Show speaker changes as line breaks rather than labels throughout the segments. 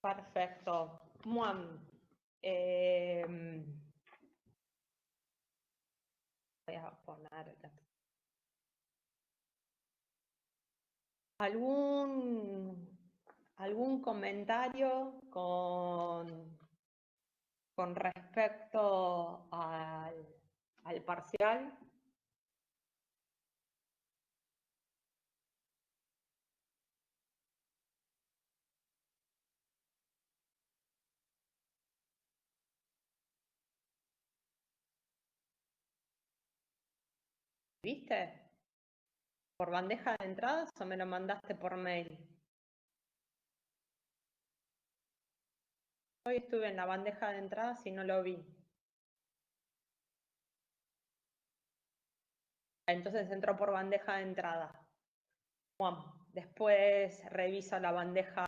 Perfecto. Juan, voy a poner algún comentario con respecto al parcial. ¿Viste? ¿Por bandeja de entradas o me lo mandaste por mail? Hoy estuve en la bandeja de entradas y no lo vi. Entonces entró por bandeja de entrada. Juan, después reviso la bandeja,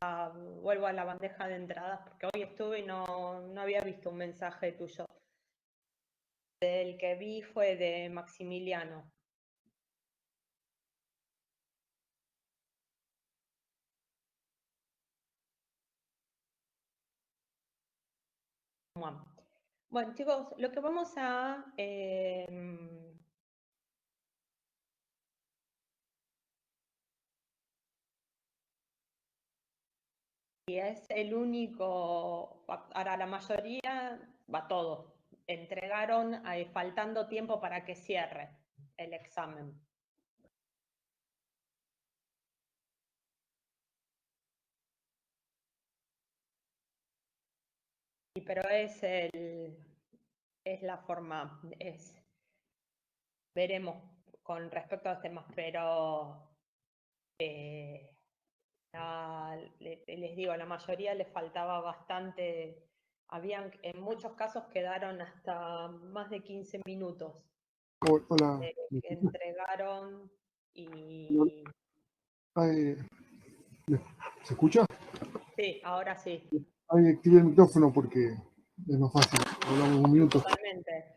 vuelvo a la bandeja de entradas, porque hoy estuve y no había visto un mensaje tuyo. El que vi fue de Maximiliano. Juan. Bueno, chicos, lo que vamos a... y es el único, ahora la mayoría, va todo, entregaron faltando tiempo para que cierre el examen. Pero es la forma, veremos con respecto a los temas, pero les digo, a la mayoría les faltaba bastante, en muchos casos quedaron hasta más de 15 minutos.
Hola.
Entregaron y...
¿Se escucha?
Sí, ahora sí.
Ahí activé el micrófono porque es más fácil. Hablamos un minuto.
Totalmente.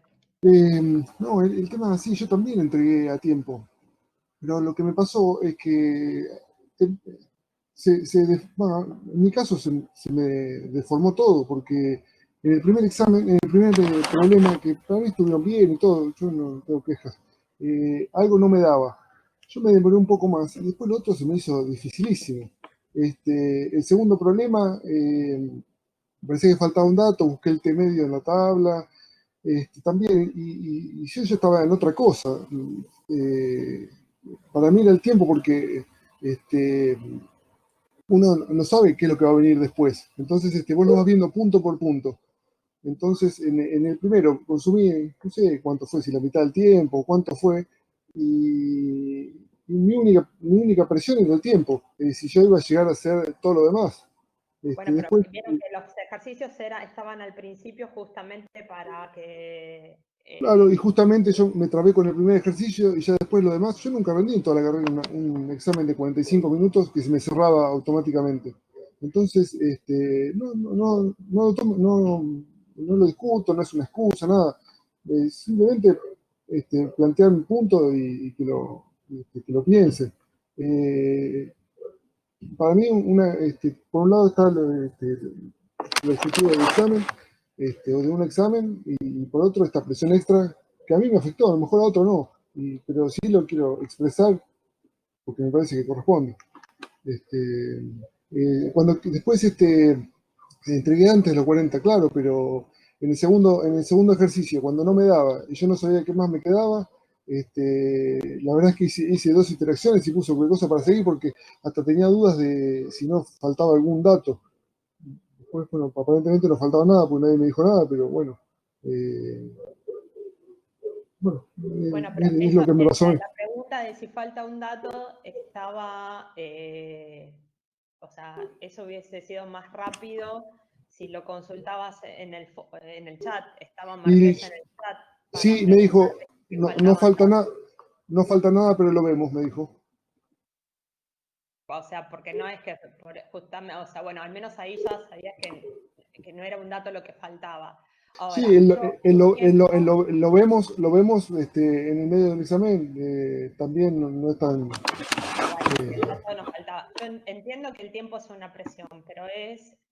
No, el tema es así, yo también entregué a tiempo. Pero lo que me pasó es que bueno, en mi caso se me deformó todo, porque en el primer examen, en el primer problema, que para mí estuvieron bien y todo, yo no tengo quejas, algo no me daba. Yo me demoré un poco más y después lo otro se me hizo dificilísimo. El segundo problema, me parecía que faltaba un dato, busqué el T medio en la tabla, también, y yo ya estaba en otra cosa. Para mí era el tiempo porque uno no sabe qué es lo que va a venir después. Entonces, vos lo vas viendo punto por punto. Entonces, en el primero consumí, no sé cuánto fue, si la mitad del tiempo, cuánto fue, y mi única presión era el tiempo, si yo iba a llegar a hacer todo lo demás.
Bueno, pero
Después,
vieron que los ejercicios estaban al principio justamente para que...
claro, y justamente yo me trabé con el primer ejercicio y ya después lo demás, yo nunca rendí en toda la carrera un examen de 45 minutos que se me cerraba automáticamente. Entonces, no lo discuto, no es una excusa, nada. Simplemente plantear mi punto y que lo piense. Para mí, por un lado está el objetivo del examen, o de un examen, y por otro esta presión extra que a mí me afectó, a lo mejor a otro no, pero sí lo quiero expresar porque me parece que corresponde. Cuando después entregué antes los 40, claro, pero en el segundo ejercicio, cuando no me daba y yo no sabía qué más me quedaba, la verdad es que hice 2 interacciones y puse cualquier cosa para seguir porque hasta tenía dudas de si no faltaba algún dato. Después, bueno, aparentemente no faltaba nada porque nadie me dijo nada, pero bueno.
Bueno, pero
es lo que me pasó a mí.
la pregunta de si falta un dato estaba, o sea, eso hubiese sido más rápido si lo consultabas en el chat, estaba Marquesa en el chat.
Sí, me dijo, no falta nada, no falta nada, pero lo vemos, me dijo.
O sea, porque no es que, justamente, o sea, bueno, al menos ahí ya sabías que no era un dato lo que faltaba. Ahora,
sí, lo vemos en el medio del examen, también no es tan...
no faltaba. entiendo que el tiempo es una presión, pero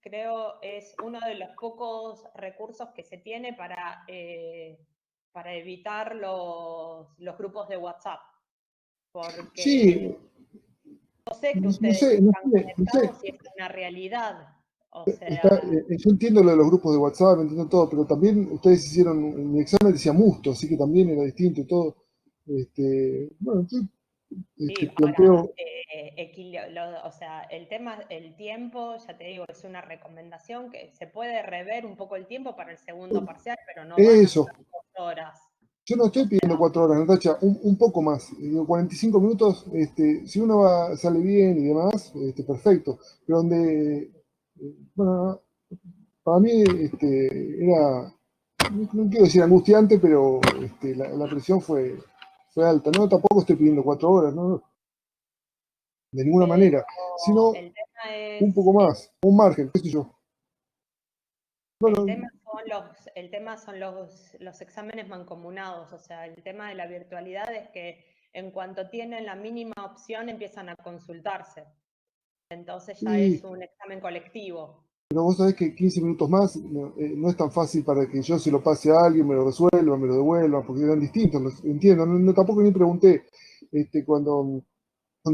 creo es uno de los pocos recursos que se tiene para evitar los grupos de WhatsApp. Porque
Sí,
yo sé que
no
ustedes
sé, no
están
sé, no sé.
conectados y es una realidad. O sea,
Yo entiendo lo de los grupos de WhatsApp, entiendo todo, pero también ustedes hicieron, mi examen decía Musto, así que también era distinto y todo. Bueno, yo
sí, ahora,
planteo,
o sea, el tiempo, ya te digo, es una recomendación que se puede rever un poco el tiempo para el segundo parcial, pero no van a ser
eso.
2 horas.
Yo no estoy pidiendo 4 horas, Natacha, un poco más. Digo, 45 minutos, si uno sale bien y demás, perfecto. Pero bueno, para mí era, no quiero decir angustiante, pero la presión fue alta. No, tampoco estoy pidiendo 4 horas, no, de ninguna
Pero
manera, sino
el tema
un poco más, un margen, qué sé yo.
el
Bueno,
tema son los exámenes mancomunados, o sea, el tema de la virtualidad es que en cuanto tienen la mínima opción empiezan a consultarse. Entonces ya es
sí,
un examen colectivo.
pero vos sabés que 15 minutos más no es tan fácil para que yo se lo pase a alguien, me lo resuelva, me lo devuelva, porque eran distintos, entiendo, tampoco ni pregunté. Cuando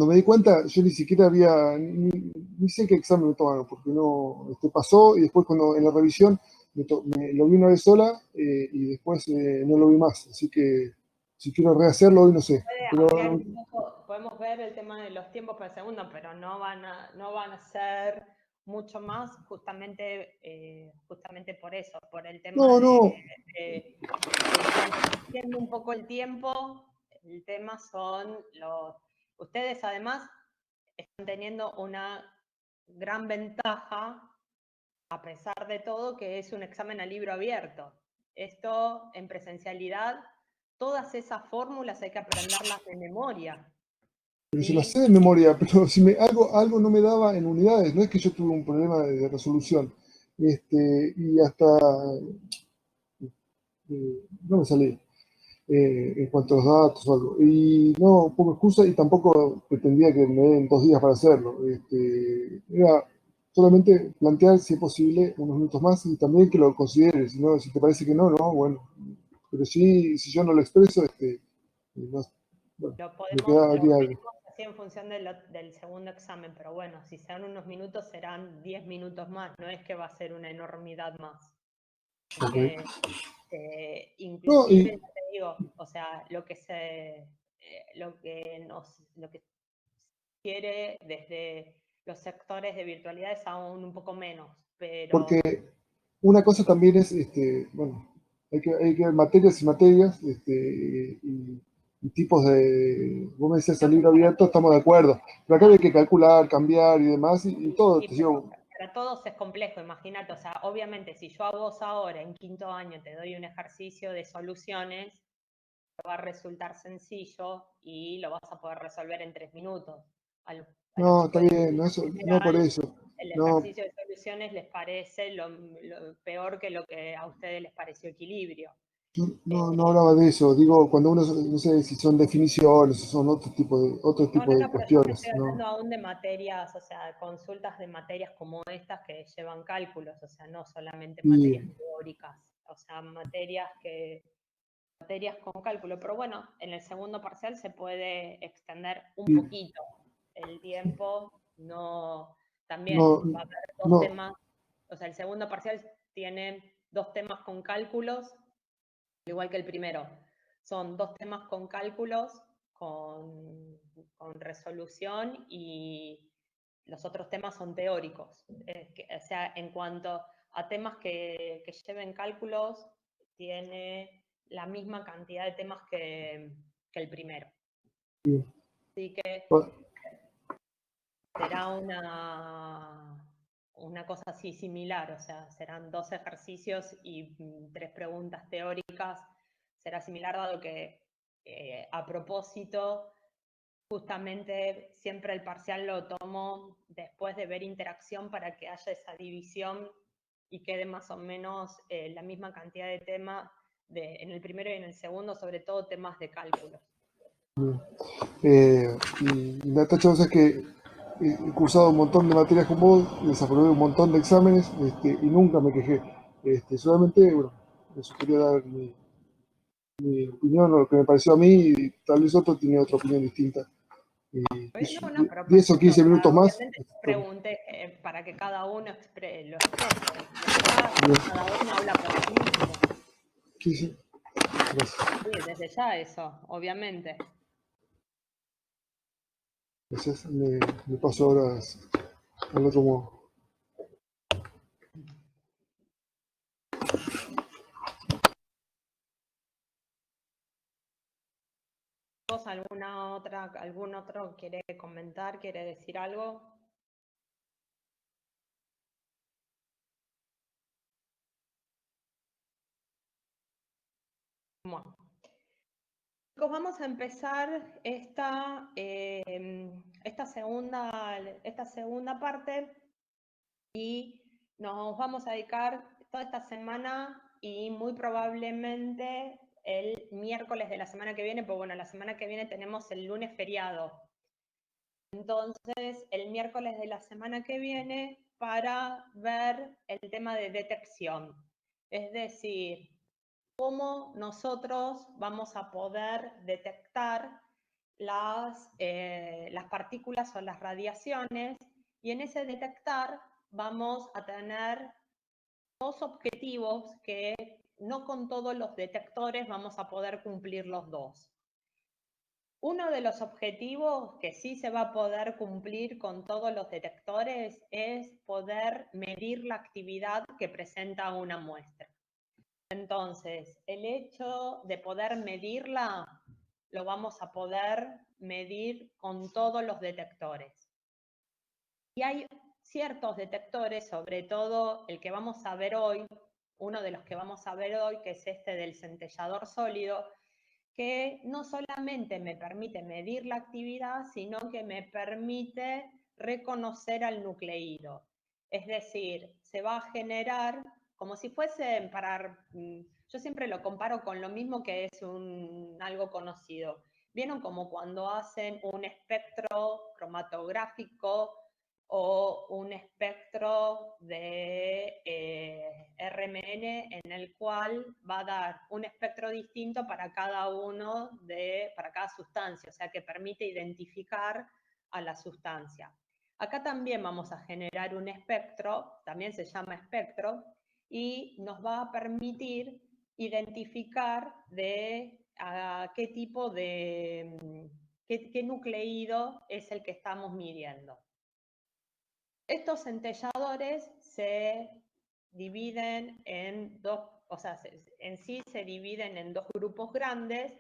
me di cuenta, yo ni siquiera ni sé qué examen me tomaron, porque no, pasó y después cuando en la revisión lo vi una vez sola y después no lo vi más. Así que si quiero rehacerlo hoy no sé.
Puede
Pero
ampliar un poco, podemos ver el tema de los tiempos para el segundo, pero no van a ser mucho más justamente por eso, por el tema
no, no,
en cuanto se extiende un poco el tiempo, el tema son ustedes además están teniendo una gran ventaja, a pesar de todo, que es un examen a libro abierto. Esto en presencialidad, todas esas fórmulas hay que aprenderlas de memoria.
pero se lo
¿Sí?
sé de memoria, pero si algo no me daba en unidades, no es que yo tuve un problema de resolución. Y hasta no me salí. En cuanto a los datos o algo. Y no pongo excusa y tampoco pretendía que me den 2 días para hacerlo. Era solamente plantear, si es posible, unos minutos más y también que lo consideres. Si te parece que no, no, bueno. Pero sí, si yo no lo expreso, bueno, me
Lo
quedaría algo.
veremos así en función del segundo examen, pero bueno, si sean unos minutos, serán 10 minutos más, no es que va a ser una enormidad más.
Okay.
Porque
No,
inclusive, ya te digo, o sea, lo que quiere desde los sectores de virtualidad es aún un poco menos, pero
porque una cosa también es, bueno, hay que ver materias y materias, y tipos vos me decías el
creo que
libro abierto, estamos de acuerdo, pero acá hay que calcular, cambiar y demás, y todo,
sí,
te
pero
digo,
para todos es complejo, imagínate, o sea, obviamente si yo a vos ahora en quinto año te doy un ejercicio de soluciones, va a resultar sencillo y lo vas a poder resolver en 3 minutos. A los
no, está
chicos de
bien, no, no por
general,
eso,
el
no,
ejercicio de soluciones les parece lo peor que lo que a ustedes les pareció equilibrio.
no hablaba de eso, digo, cuando uno, no sé si son definiciones, si son otro
No,
tipo
no,
de
no, pero yo te estoy
cuestiones,
hablando
no,
aún de materias, o sea, consultas de materias como estas que llevan cálculos, o sea, no solamente
y
materias teóricas, o sea, materias con cálculo. Pero bueno, en el segundo parcial se puede extender un
y
poquito el tiempo, no, también
no,
va a haber dos
no,
temas, o sea, el segundo parcial tiene 2 temas con cálculos, igual que el primero. Son 2 temas con cálculos, con resolución, y los otros temas son teóricos. O sea, en cuanto a temas que lleven cálculos, tiene la misma cantidad de temas que el primero. Así que será una cosa así similar, o sea, serán 2 ejercicios y 3 preguntas teóricas. Será similar, dado que a propósito, justamente siempre el parcial lo tomo después de ver interacción para que haya esa división y quede más o menos la misma cantidad de temas en el primero y en el segundo, sobre todo temas de cálculos.
y Natacha, o sea que he cursado un montón de materias con vos, desaprobé un montón de exámenes, y nunca me quejé. Solamente, bueno, eso quería dar mi opinión o lo que me pareció a mí, y tal vez otro tiene otra opinión distinta. Y
No, no, pero
10 o
perfecto.
15
O
minutos
sea,
más.
obviamente pregunté para que cada uno lo exprese. Y acá cada uno habla por sí mismo.
Sí, sí, gracias.
Sí, desde ya eso, obviamente.
Gracias. Me paso ahora al otro modo.
¿Vos algún otro quiere comentar, quiere decir algo? Bueno, chicos, vamos a empezar esta segunda parte y nos vamos a dedicar toda esta semana y muy probablemente el miércoles de la semana que viene, porque bueno, la semana que viene tenemos el lunes feriado. Entonces, el miércoles de la semana que viene para ver el tema de detección. Es decir, cómo nosotros vamos a poder detectar las partículas o las radiaciones, y en ese detectar vamos a tener dos objetivos que no con todos los detectores vamos a poder cumplir los dos. Uno de los objetivos que sí se va a poder cumplir con todos los detectores es poder medir la actividad que presenta una muestra. Entonces, el hecho de poder medirla, lo vamos a poder medir con todos los detectores. Y hay ciertos detectores, sobre todo el que vamos a ver hoy, uno de los que vamos a ver hoy, que es este del centellador sólido, que no solamente me permite medir la actividad, sino que me permite reconocer al nucleído. Es decir, se va a generar como si fuese yo siempre lo comparo con lo mismo que es algo conocido. ¿Vieron como cuando hacen un espectro cromatográfico o un espectro de RMN en el cual va a dar un espectro distinto para cada para cada sustancia, o sea que permite identificar a la sustancia? Acá también vamos a generar un espectro, también se llama espectro, y nos va a permitir identificar qué tipo qué nucleído es el que estamos midiendo. Estos centelladores se dividen en dos, o sea, en sí se dividen en dos grupos grandes.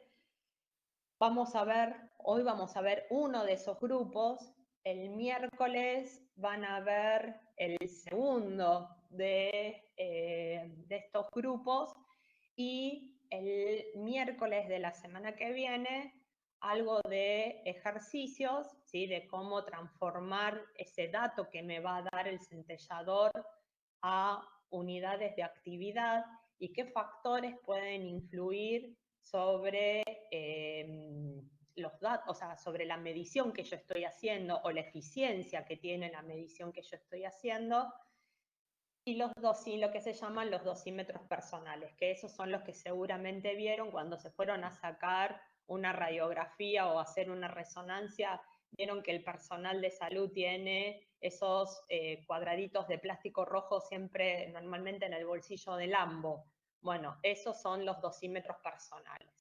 Hoy vamos a ver uno de esos grupos. El miércoles van a ver el segundo de estos grupos, y el miércoles de la semana que viene algo de ejercicios, ¿sí? De cómo transformar ese dato que me va a dar el centellador a unidades de actividad y qué factores pueden influir sobre los datos, o sea, sobre la medición que yo estoy haciendo o la eficiencia que tiene la medición que yo estoy haciendo, y lo que se llaman los dosímetros personales, que esos son los que seguramente vieron cuando se fueron a sacar una radiografía o hacer una resonancia. Vieron que el personal de salud tiene esos cuadraditos de plástico rojo siempre, normalmente en el bolsillo del ambo. Bueno, esos son los dosímetros personales.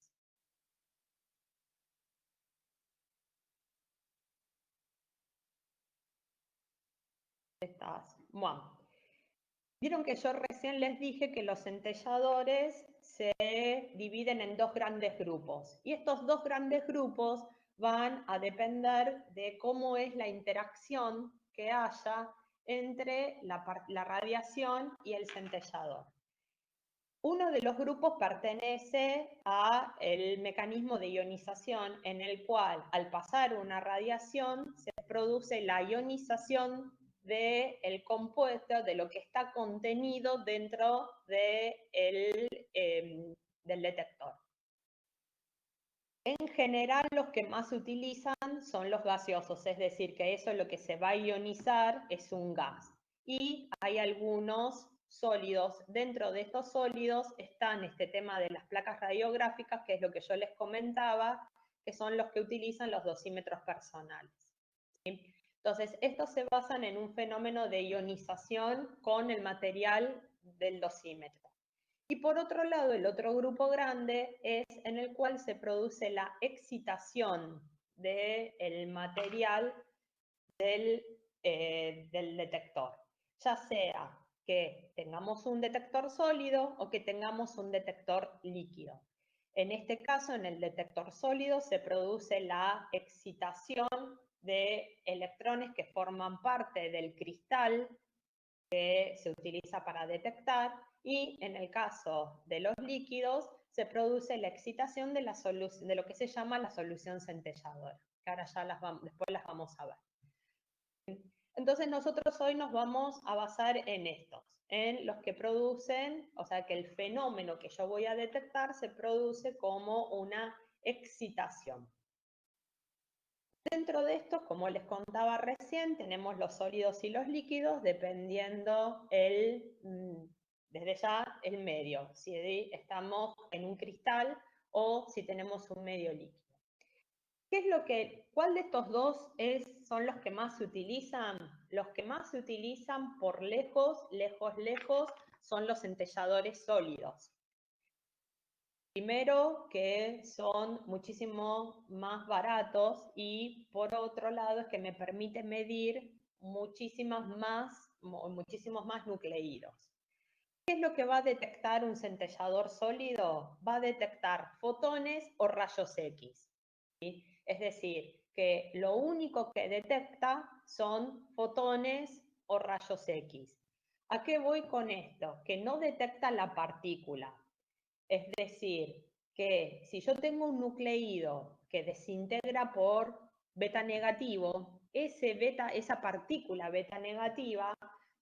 Bueno, vieron que yo recién les dije que los centelladores se dividen en dos grandes grupos, y estos dos grandes grupos van a depender de cómo es la interacción que haya entre la radiación y el centellador. Uno de los grupos pertenece al mecanismo de ionización, en el cual al pasar una radiación se produce la ionización del compuesto, de lo que está contenido dentro del detector. En general, los que más se utilizan son los gaseosos, es decir, que eso lo que se va a ionizar es un gas. Y hay algunos sólidos. Dentro de estos sólidos están este tema de las placas radiográficas, que es lo que yo les comentaba, que son los que utilizan los dosímetros personales. ¿Sí? Entonces, estos se basan en un fenómeno de ionización con el material del dosímetro. Y por otro lado, el otro grupo grande es en el cual se produce la excitación del material del detector, ya sea que tengamos un detector sólido o que tengamos un detector líquido. En este caso, en el detector sólido se produce la excitación de electrones que forman parte del cristal que se utiliza para detectar, y en el caso de los líquidos se produce la excitación de, de lo que se llama la solución centelladora, que ahora ya después las vamos a ver. Entonces nosotros hoy nos vamos a basar en estos, en los que producen, o sea que el fenómeno que yo voy a detectar se produce como una excitación. Dentro de esto, como les contaba recién, tenemos los sólidos y los líquidos dependiendo desde ya el medio, si estamos en un cristal o si tenemos un medio líquido. ¿Cuál de estos dos son los que más se utilizan? Los que más se utilizan por lejos, son los centelladores sólidos. Primero, que son muchísimo más baratos, y por otro lado es que me permite medir muchísimos más nucleídos. ¿Qué es lo que va a detectar un centellador sólido? Va a detectar fotones o rayos X. ¿Sí? Es decir, que lo único que detecta son fotones o rayos X. ¿A qué voy con esto? Que no detecta la partícula. Es decir, que si yo tengo un nucleído que desintegra por beta negativo, esa partícula beta negativa,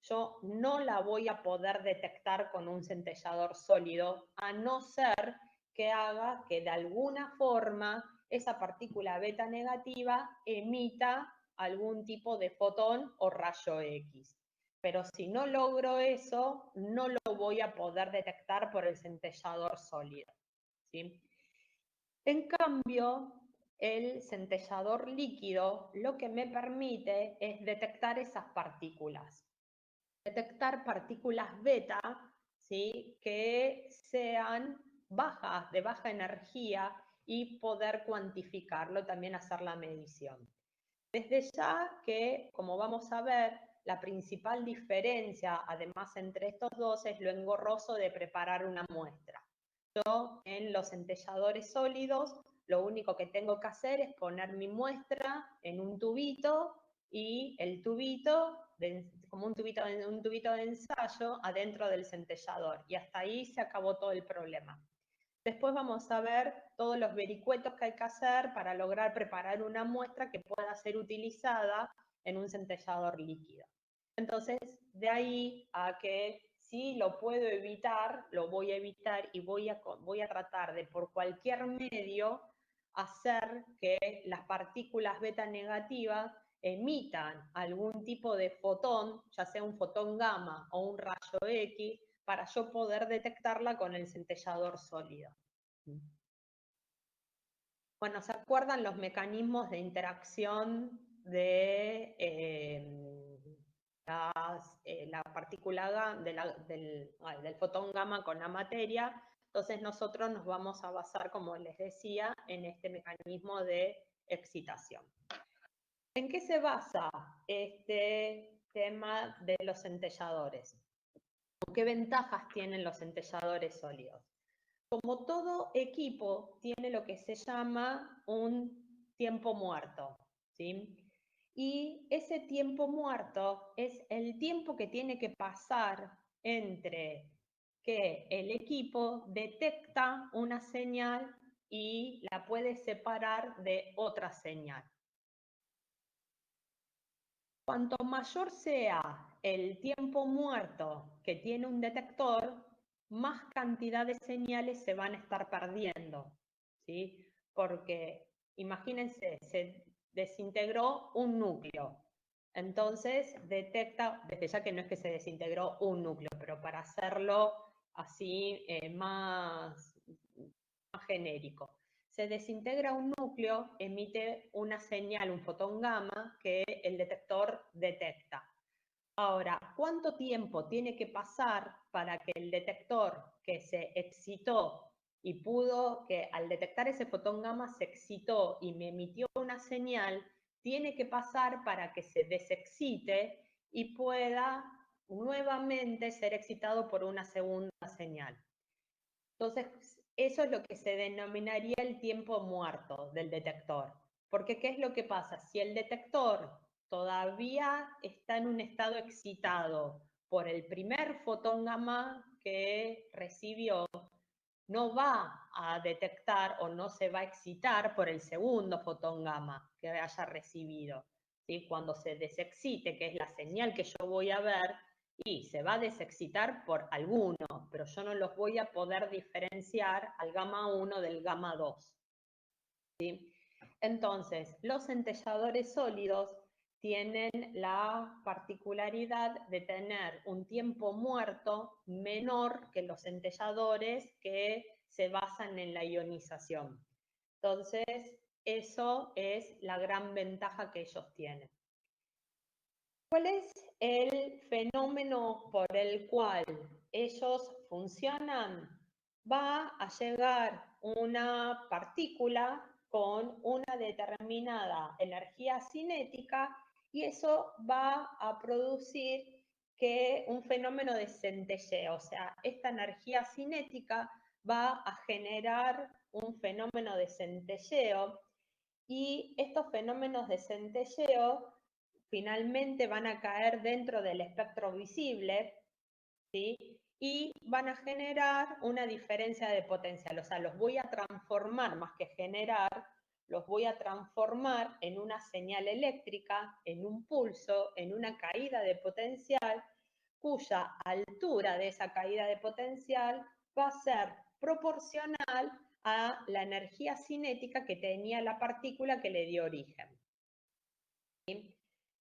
yo no la voy a poder detectar con un centellador sólido, a no ser que haga que de alguna forma esa partícula beta negativa emita algún tipo de fotón o rayo X. Pero si no logro eso, no lo voy a poder detectar por el centellador sólido, ¿sí? En cambio, el centellador líquido lo que me permite es detectar esas partículas. Detectar partículas beta, ¿sí? Que sean bajas, de baja energía, y poder cuantificarlo, también hacer la medición. Desde ya que, como vamos a ver, la principal diferencia, además, entre estos dos es lo engorroso de preparar una muestra. Yo, en los centelladores sólidos, lo único que tengo que hacer es poner mi muestra en un tubito, y el tubito, como un tubito de ensayo, adentro del centellador. Y hasta ahí se acabó todo el problema. Después vamos a ver todos los vericuetos que hay que hacer para lograr preparar una muestra que pueda ser utilizada en un centellador líquido. Entonces, de ahí a que si lo puedo evitar, lo voy a evitar, y voy a tratar de, por cualquier medio, hacer que las partículas beta negativas emitan algún tipo de fotón, ya sea un fotón gamma o un rayo X, para yo poder detectarla con el centellador sólido. Bueno, ¿se acuerdan los mecanismos de interacción de la partícula del fotón gamma con la materia? Entonces nosotros nos vamos a basar, como les decía, en este mecanismo de excitación. ¿En qué se basa este tema de los centelladores? ¿Qué ventajas tienen los centelladores sólidos? Como todo equipo, tiene lo que se llama un tiempo muerto, ¿sí? Y ese tiempo muerto es el tiempo que tiene que pasar entre que el equipo detecta una señal y la puede separar de otra señal. Cuanto mayor sea el tiempo muerto que tiene un detector, más cantidad de señales se van a estar perdiendo, ¿sí? porque imagínense, se desintegró un núcleo. Entonces detecta, desde ya que no es que se desintegró un núcleo, pero para hacerlo así más genérico. Se desintegra un núcleo, emite una señal, un fotón gamma, que el detector detecta. Ahora, ¿cuánto tiempo tiene que pasar para que el detector que se excitó y pudo, que al detectar ese fotón gamma se excitó y me emitió una señal, tiene que pasar para que se desexcite y pueda nuevamente ser excitado por una segunda señal? Entonces, eso es lo que se denominaría el tiempo muerto del detector. Porque, ¿qué es lo que pasa? Si el detector todavía está en un estado excitado por el primer fotón gamma que recibió, no va a detectar o no se va a excitar por el segundo fotón gamma que haya recibido. ¿Sí? Cuando se desexcite, que es la señal que yo voy a ver, y se va a desexcitar por alguno, pero yo no los voy a poder diferenciar al gamma 1 del gamma 2. ¿Sí? Entonces, los centelladores sólidos tienen la particularidad de tener un tiempo muerto menor que los centelladores que se basan en la ionización. Entonces, eso es la gran ventaja que ellos tienen. ¿Cuál es el fenómeno por el cual ellos funcionan? Va a llegar una partícula con una determinada energía cinética y eso va a producir que un fenómeno de centelleo, o sea, esta energía cinética va a generar un fenómeno de centelleo y estos fenómenos de centelleo finalmente van a caer dentro del espectro visible, ¿sí? Y van a generar una diferencia de potencial, o sea, los voy a transformar, más que generar, los voy a transformar en una señal eléctrica, en un pulso, en una caída de potencial, cuya altura de esa caída de potencial va a ser proporcional a la energía cinética que tenía la partícula que le dio origen. ¿Sí?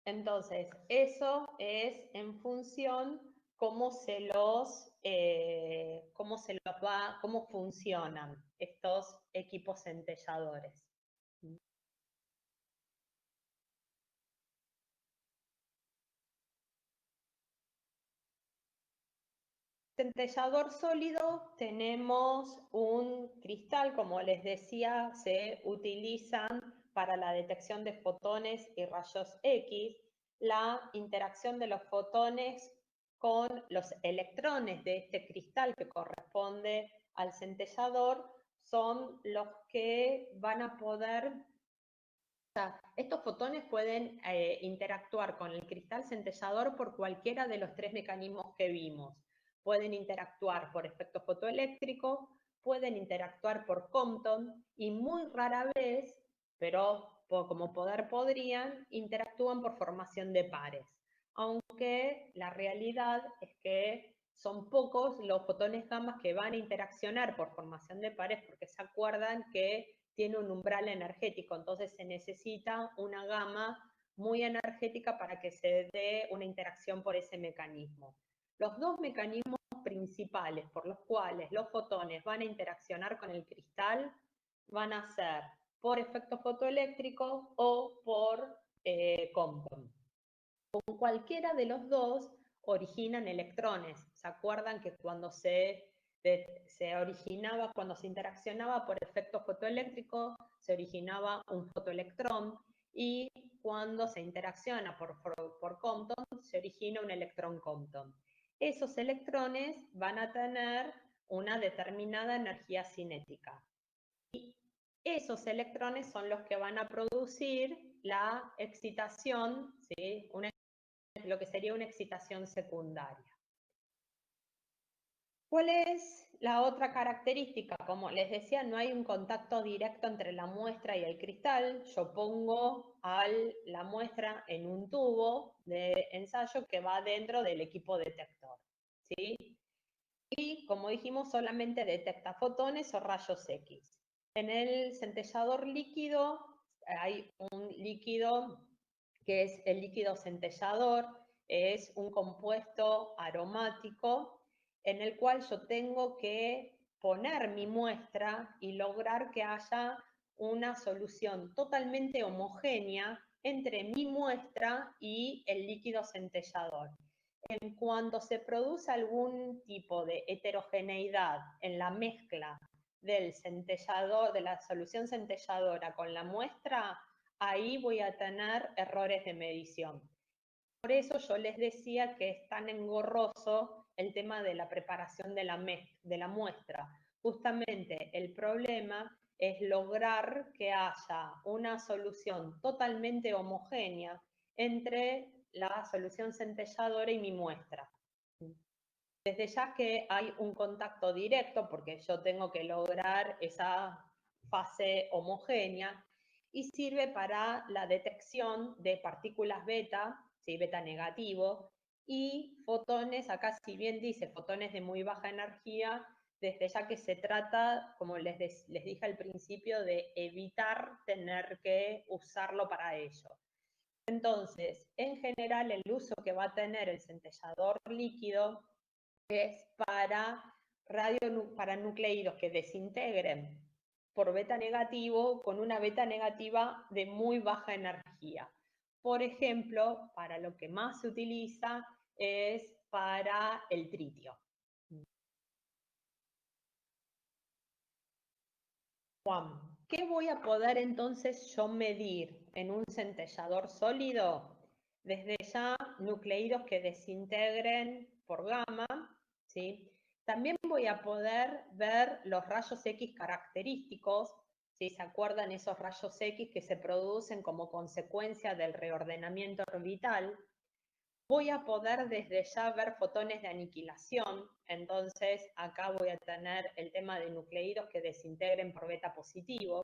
Entonces, eso es en función cómo cómo funcionan estos equipos centelladores. Centellador sólido tenemos un cristal, como les decía, se utilizan para la detección de fotones y rayos X. La interacción de los fotones con los electrones de este cristal que corresponde al centellador son los que van a poder. Estos fotones pueden interactuar con el cristal centellador por cualquiera de los tres mecanismos que vimos. Pueden interactuar por efecto fotoeléctrico, pueden interactuar por Compton y muy rara vez, pero como poder podrían, interactúan por formación de pares. Aunque la realidad es que son pocos los fotones gamma que van a interaccionar por formación de pares, porque se acuerdan que tiene un umbral energético, entonces se necesita una gama muy energética para que se dé una interacción por ese mecanismo. Los dos mecanismos principales por los cuales los fotones van a interaccionar con el cristal van a ser por efecto fotoeléctrico o por Compton. Con cualquiera de los dos originan electrones. ¿Se acuerdan que cuando se originaba, cuando se interaccionaba por efecto fotoeléctrico, se originaba un fotoelectrón, y cuando se interacciona por Compton, se origina un electrón Compton? Esos electrones van a tener una determinada energía cinética. Y esos electrones son los que van a producir la excitación, ¿sí? Lo que sería una excitación secundaria. ¿Cuál es la otra característica? Como les decía, no hay un contacto directo entre la muestra y el cristal. Yo pongo la muestra en un tubo de ensayo que va dentro del equipo detector, ¿sí? Y como dijimos, solamente detecta fotones o rayos X. En el centellador líquido hay un líquido que es el líquido centellador, es un compuesto aromático en el cual yo tengo que poner mi muestra y lograr que haya una solución totalmente homogénea entre mi muestra y el líquido centellador. En cuanto se produce algún tipo de heterogeneidad en la mezcla del centellador, de la solución centelladora con la muestra, ahí voy a tener errores de medición. Por eso yo les decía que es tan engorroso el tema de la preparación de la muestra. Justamente el problema es lograr que haya una solución totalmente homogénea entre la solución centelladora y mi muestra. Desde ya que hay un contacto directo, porque yo tengo que lograr esa fase homogénea, y sirve para la detección de partículas beta, ¿sí? Beta negativo, y fotones, acá si bien dice fotones de muy baja energía, desde ya que se trata, como les dije al principio, de evitar tener que usarlo para ello. Entonces, en general, el uso que va a tener el centellador líquido es para nucleídos que desintegren por beta negativo con una beta negativa de muy baja energía. Por ejemplo, para lo que más se utiliza es para el tritio. Juan, ¿qué voy a poder entonces yo medir en un centellador sólido? Desde ya, nucleídos que desintegren por gamma, ¿sí? También voy a poder ver los rayos X característicos, si se acuerdan esos rayos X que se producen como consecuencia del reordenamiento orbital. Voy a poder desde ya ver fotones de aniquilación, entonces acá voy a tener el tema de nucleídos que desintegren por beta positivo.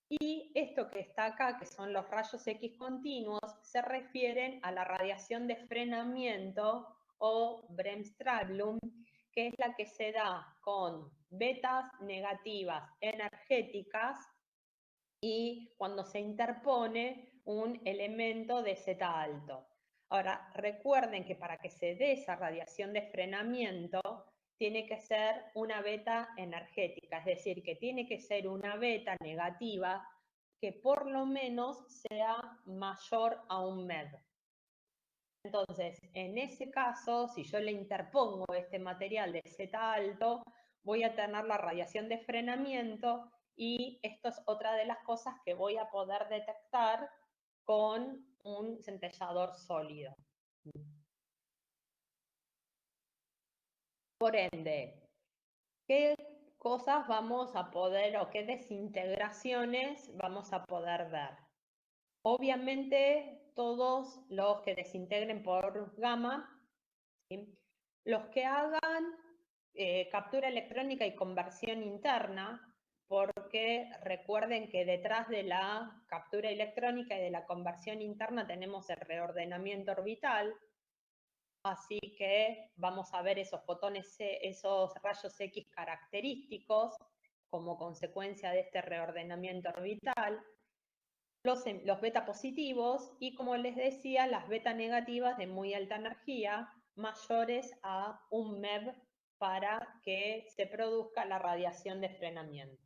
Y esto que está acá, que son los rayos X continuos, se refieren a la radiación de frenamiento o Bremsstrahlung, que es la que se da con betas negativas energéticas y cuando se interpone un elemento de Z alto. Ahora, recuerden que para que se dé esa radiación de frenamiento, tiene que ser una beta energética, es decir, que tiene que ser una beta negativa que por lo menos sea mayor a un MEV. Entonces, en ese caso, si yo le interpongo este material de Z alto, voy a tener la radiación de frenamiento y esto es otra de las cosas que voy a poder detectar con un centellador sólido. Por ende, ¿qué cosas vamos a poder o qué desintegraciones vamos a poder ver? Obviamente, todos los que desintegren por gamma, ¿sí? Los que hagan captura electrónica y conversión interna, porque recuerden que detrás de la captura electrónica y de la conversión interna tenemos el reordenamiento orbital, así que vamos a ver esos fotones, esos rayos X característicos como consecuencia de este reordenamiento orbital, los beta positivos y, como les decía, las beta negativas de muy alta energía, mayores a un MEV para que se produzca la radiación de frenamiento.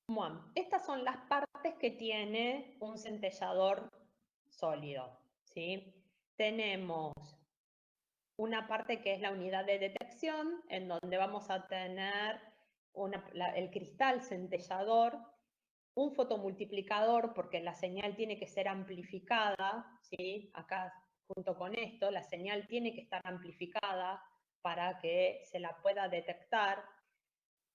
Bueno, estas son las partes que tiene un centellador sólido, ¿sí? Tenemos una parte que es la unidad de detección, en donde vamos a tener el cristal centellador, un fotomultiplicador, porque la señal tiene que ser amplificada, ¿sí? Acá, junto con esto, la señal tiene que estar amplificada para que se la pueda detectar.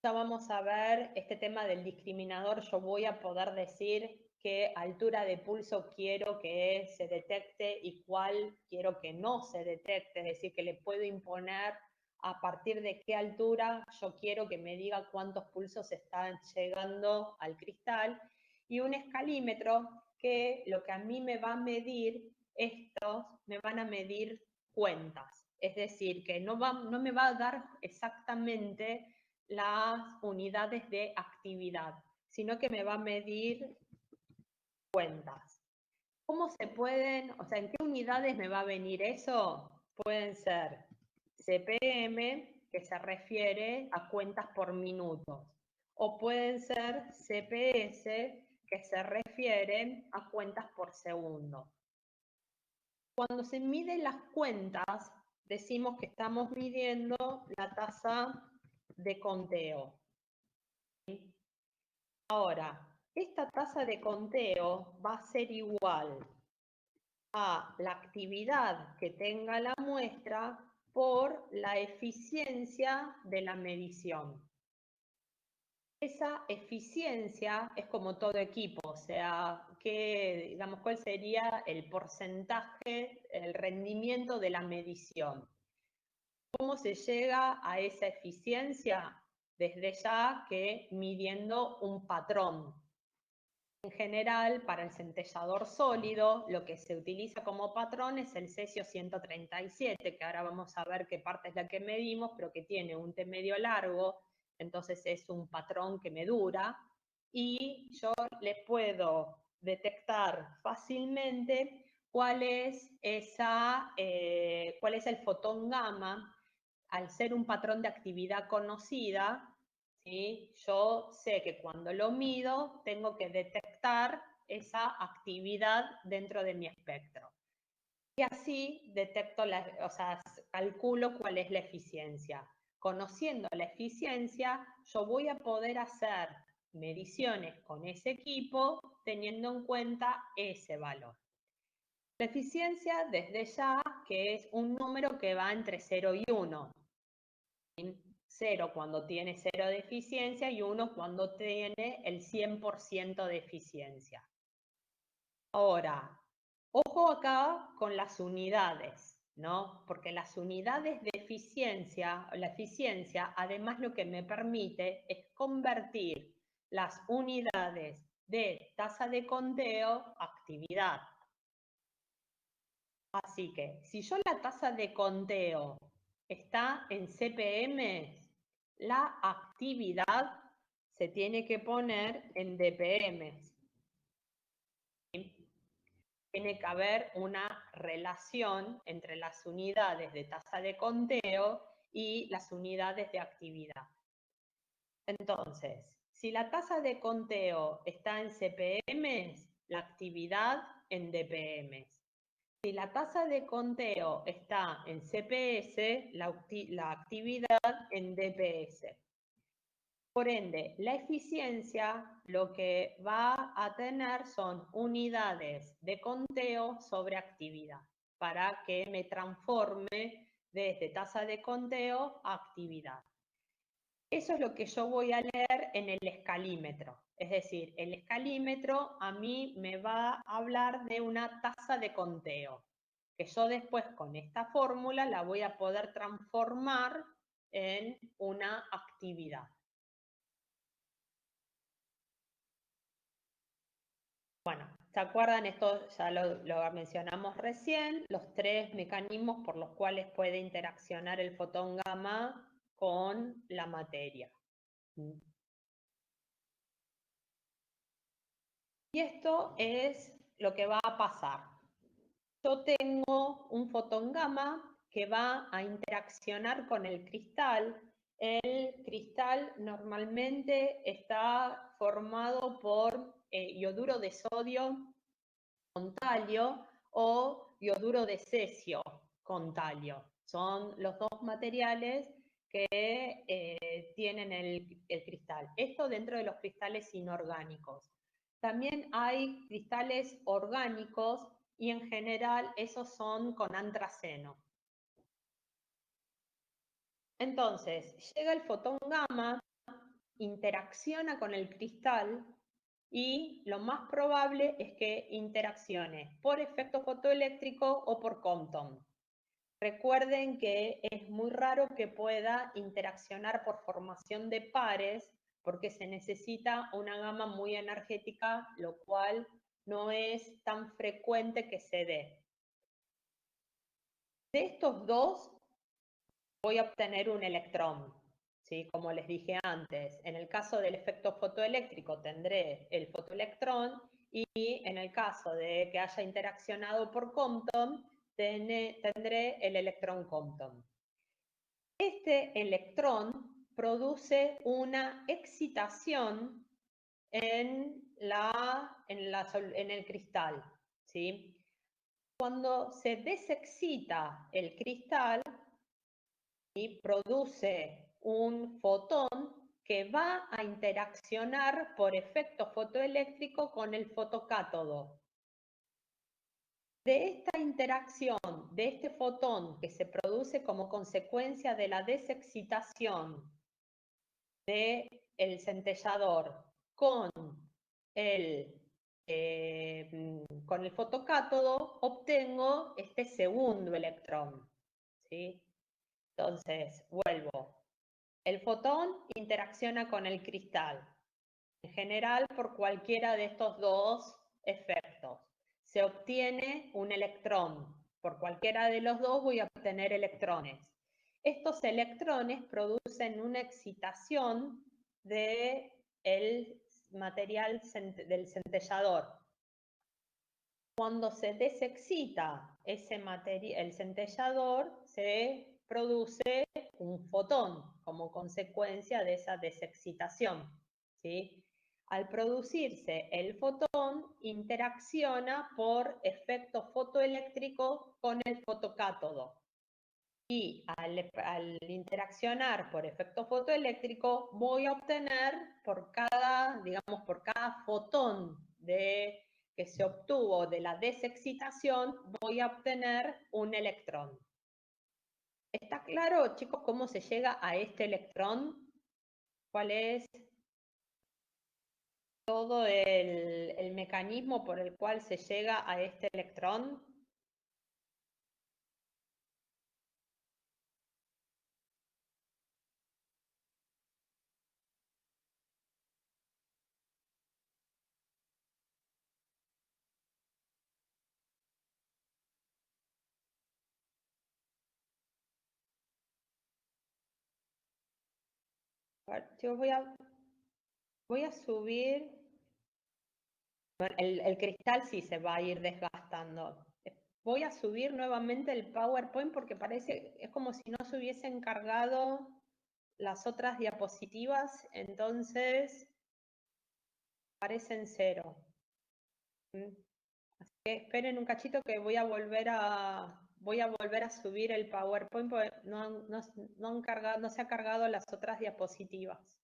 Ya vamos a ver este tema del discriminador. Yo voy a poder decir qué altura de pulso quiero que se detecte y cuál quiero que no se detecte, es decir, que le puedo imponer a partir de qué altura yo quiero que me diga cuántos pulsos están llegando al cristal, y un escalímetro que lo que a mí me va a medir, estos me van a medir cuentas, Es decir, que no me va a dar exactamente las unidades de actividad, sino que me va a medir cuentas. ¿Cómo se pueden, o sea, en qué unidades me va a venir eso? Pueden ser CPM, que se refiere a cuentas por minutos, o pueden ser CPS, que se refieren a cuentas por segundo. Cuando se miden las cuentas, decimos que estamos midiendo la tasa de conteo. Ahora, esta tasa de conteo va a ser igual a la actividad que tenga la muestra por la eficiencia de la medición. Esa eficiencia es como todo equipo, o sea, digamos, ¿cuál sería el porcentaje, el rendimiento de la medición? ¿Cómo se llega a esa eficiencia? Desde ya que midiendo un patrón. En general, para el centellador sólido, lo que se utiliza como patrón es el cesio 137, que ahora vamos a ver qué parte es la que medimos, pero que tiene un T medio largo, entonces es un patrón que me dura, y yo le puedo detectar fácilmente cuál es el fotón gamma. Al ser un patrón de actividad conocida, ¿sí? Yo sé que cuando lo mido tengo que detectar esa actividad dentro de mi espectro. Y así detecto, o sea, calculo cuál es la eficiencia. Conociendo la eficiencia, yo voy a poder hacer mediciones con ese equipo teniendo en cuenta ese valor. La eficiencia, desde ya, que es un número que va entre 0 y 1. 0 cuando tiene 0 de eficiencia y 1 cuando tiene el 100% de eficiencia. Ahora, ojo acá con las unidades, ¿no? Porque las unidades de eficiencia, la eficiencia, además lo que me permite es convertir las unidades de tasa de conteo a actividad. Así que, si yo la tasa de conteo está en CPM, la actividad se tiene que poner en DPM. Tiene que haber una relación entre las unidades de tasa de conteo y las unidades de actividad. Entonces, si la tasa de conteo está en CPM, la actividad en DPM. Si la tasa de conteo está en CPS, la actividad en DPS. Por ende, la eficiencia lo que va a tener son unidades de conteo sobre actividad, para que me transforme desde tasa de conteo a actividad. Eso es lo que yo voy a leer en el escalímetro. Es decir, el escalímetro a mí me va a hablar de una tasa de conteo, que yo después con esta fórmula la voy a poder transformar en una actividad. Bueno, ¿se acuerdan? Esto ya lo mencionamos recién, los 3 mecanismos por los cuales puede interaccionar el fotón gamma con la materia. Y esto es lo que va a pasar. Yo tengo un fotón gamma que va a interaccionar con el cristal. El cristal normalmente está formado por ioduro de sodio con talio o ioduro de cesio con talio. Son los dos materiales que tienen el cristal. Esto dentro de los cristales inorgánicos. También hay cristales orgánicos y en general esos son con antraceno. Entonces, llega el fotón gamma, interacciona con el cristal y lo más probable es que interaccione por efecto fotoeléctrico o por Compton. Recuerden que es muy raro que pueda interaccionar por formación de pares porque se necesita una gama muy energética, lo cual no es tan frecuente que se dé. De estos dos, voy a obtener un electrón, ¿sí? Como les dije antes, en el caso del efecto fotoeléctrico tendré el fotoelectrón y en el caso de que haya interaccionado por Compton, tendré el electrón Compton. Este electrón produce una excitación en el cristal, ¿sí? Cuando se desexcita el cristal y produce un fotón que va a interaccionar por efecto fotoeléctrico con el fotocátodo. De esta interacción, de este fotón que se produce como consecuencia de la desexcitación del centellador con el fotocátodo, obtengo este segundo electrón, ¿sí? Entonces, vuelvo. El fotón interacciona con el cristal, en general por cualquiera de estos dos efectos. Se obtiene un electrón. Por cualquiera de los dos voy a obtener electrones. Estos electrones producen una excitación del material del centellador. Cuando se desexcita el centellador, se produce un fotón como consecuencia de esa desexcitación, ¿sí? Al producirse el fotón, interacciona por efecto fotoeléctrico con el fotocátodo. Y al interaccionar por efecto fotoeléctrico, voy a obtener por cada fotón que se obtuvo de la desexcitación, voy a obtener un electrón. ¿Está claro, chicos, cómo se llega a este electrón? ¿Cuál es todo el mecanismo por el cual se llega a este electrón? A ver, yo voy a subir. El cristal sí se va a ir desgastando. Voy a subir nuevamente el PowerPoint porque es como si no se hubiesen cargado las otras diapositivas, entonces parecen cero. Así que esperen un cachito que voy a volver a subir el PowerPoint porque no se ha cargado las otras diapositivas.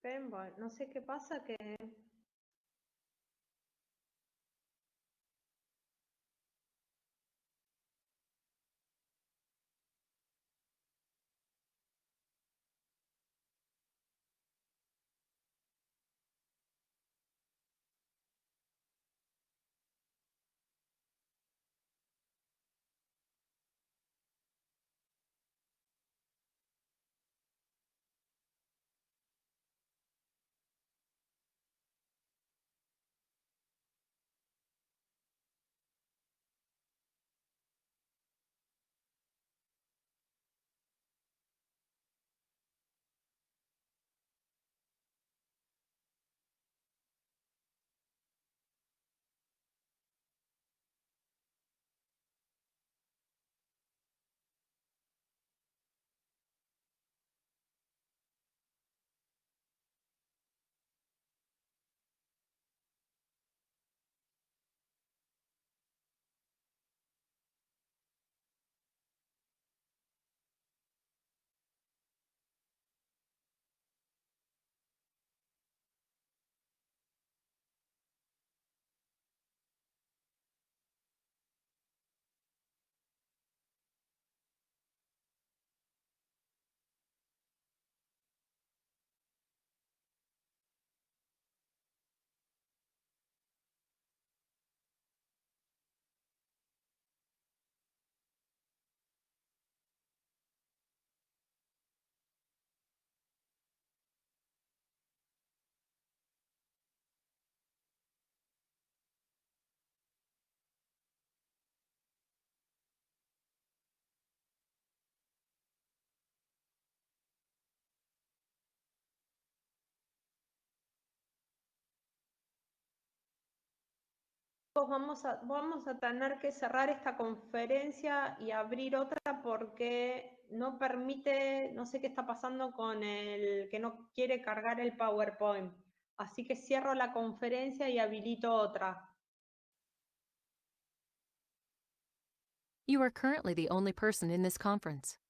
Ven, bueno, no sé qué pasa que... Vamos a tener que cerrar esta conferencia y abrir otra porque no permite, no sé qué está pasando con el que no quiere cargar el PowerPoint. Así que cierro la conferencia y habilito otra.
You are currently the only person in this conference.